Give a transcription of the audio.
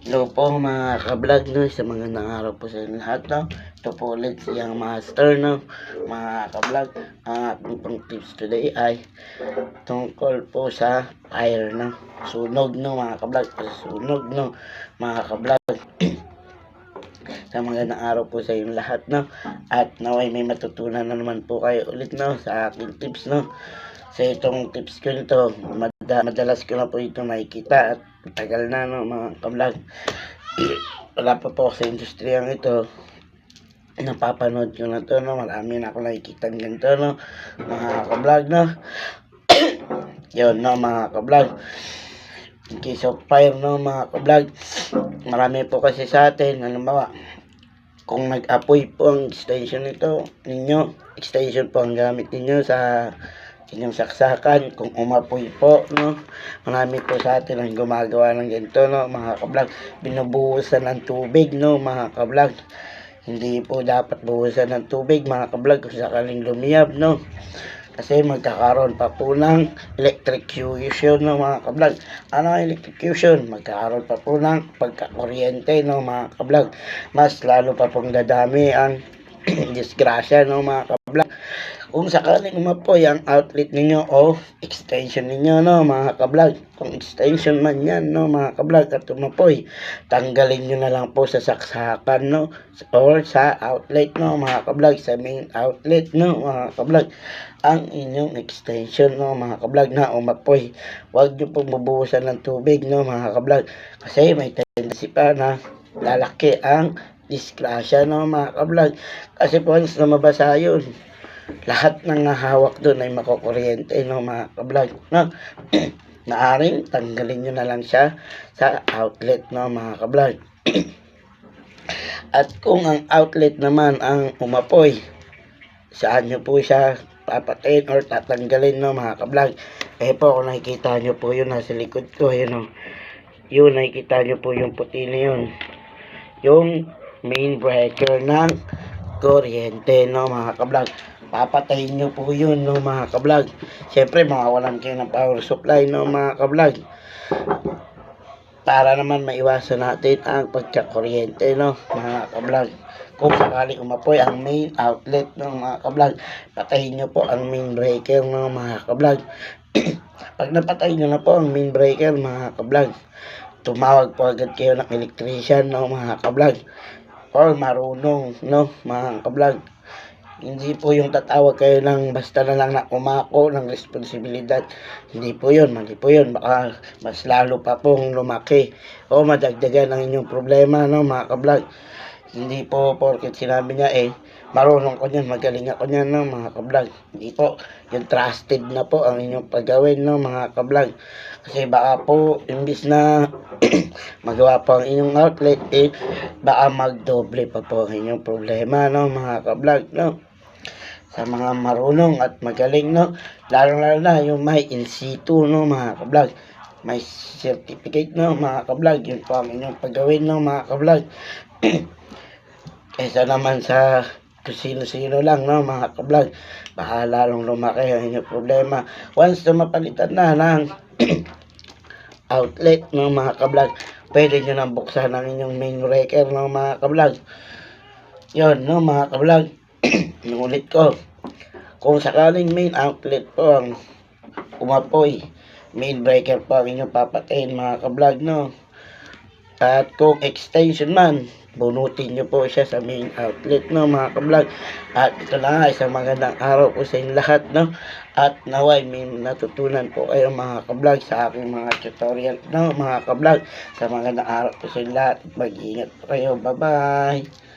Hello po mga ka-vlog, no, sa mga araw po sa inyo lahat, no. Ito po ulit siyang master, no, mga ka-vlog. Ang ating pang tips today ay tungkol po sa fire, no, sunog, no, mga ka-vlog, sunog, no, mga ka-vlog. Sa mga araw po sa inyo lahat, no, at naway may matutunan na naman po kayo ulit, no, sa aking tips, no. Sa itong tips ko nito, madalas ko na po ito makikita at tagal na, no, mga ka-vlog. Wala pa po sa industriyang ito, napapanood ko na to, no, marami na ako nakikita ganito, no, mga ka-vlog, no. Yun, no, mga ka-vlog, in case of fire, no, mga ka-vlog, marami po kasi sa atin, halimbawa, kung nag-apoy po ang extension nito ninyo, extension po ang gamit ninyo sa inyong saksakan, kung umapoy po, no, marami po sa atin ang gumagawa ng ganito, no, mga ka-vlog, binubuhusan ng tubig, no, mga ka-vlog. Hindi po dapat buhusan ng tubig, mga ka-vlog, kung sakaling lumiyab, no, kasi magkakaroon pa po ng electrocution, no, mga ka-vlog. Ano ang electrocution? Magkakaroon pa po ng pagkakuryente, no, mga ka-vlog. Mas lalo pa pong dadami ang disgrasya, no, mga ka-vlog. Kung sakaling umapoy ang outlet ninyo o extension ninyo, no, mga ka-vlog, kung extension man yan, no, mga ka-vlog, at umapoy, tanggalin nyo na lang po sa saksakan, no, or sa outlet, no, mga ka-vlog, sa main outlet, no, mga ka-vlog, ang inyong extension, no, mga ka-vlog, na umapoy. Huwag nyo pong bubuhusan ng tubig, no, mga ka-vlog, kasi may tendency pa na lalaki ang disgrasya, no, mga ka-vlog, kasi once na mabasa yun, lahat ng nahawak doon ay makukuryente, no, mga ka-vlog, no. Maaring tanggalin nyo na lang siya sa outlet, no, mga ka-vlog. At kung ang outlet naman ang umapoy, saan nyo po siya papatayin or tatanggalin, no, mga ka-vlog? Eh po, kung nakikita nyo po yun nasa likod ko, yun, no, yun, nakikita nyo po yung puti na yun, yung main breaker ng kuryente, no, mga ka-vlog. Papatayin nyo po yun, no, mga ka-vlog. Siyempre, mawawalan kayo ng power supply, no, mga ka-vlog, para naman maiwasan natin ang pagkakuryente, no, mga ka-vlog. Kung sakaling umapoy ang main outlet, no, mga ka-vlog, patayin nyo po ang main breaker, no, mga ka-vlog. Pag napatay nyo na po ang main breaker, mga ka-vlog, tumawag po agad kayo ng electrician, no, mga ka-vlog, or marunong, no, mga ka-vlog. Hindi po yung tatawag kayo ng basta na lang na umako ng responsibilidad. Hindi po yun, mali po yun. Baka mas lalo pa pong lumaki o madagdagan ang inyong problema, no, mga ka-vlog. Hindi po porket sinabi niya marunong ko niyan, magaling ako niyan, no, mga ka-vlog. Hindi po, yung trusted na po ang inyong paggawin, no, mga ka-vlog. Kasi baka po, imbis na magawa po ang inyong outlet, baka magdoble pa po ang inyong problema, no, mga ka-vlog, no. Sa mga marunong at magaling, no, lalo na yung may in situ, no, mga ka-vlog, may certificate, no, mga ka-vlog, yun po ang inyong paggawin, no, mga ka-vlog. Kaysa naman sa sino-sino lang, no, mga ka-vlog, baka lalong lumaki ang inyong problema. Once na mapalitan na ng outlet, no, mga ka-vlog, pwede nyo nang buksan ang inyong main breaker, no, mga ka-vlog. Yun, no, mga ka-vlog. Inulit ko, kung sakaling main outlet po ang umapoy, main breaker po ang inyong papatayin, mga ka-vlog, no. At kung extension man, bunutin nyo po siya sa main outlet, no, mga ka-vlog. At ito na nga, isang magandang araw po sa inyo lahat, no. At naway may natutunan po kayo, mga ka-vlog, sa aking mga tutorial, no, mga ka-vlog. Sa magandang araw po sa inyo lahat. Mag-iingat po kayo. Bye-bye.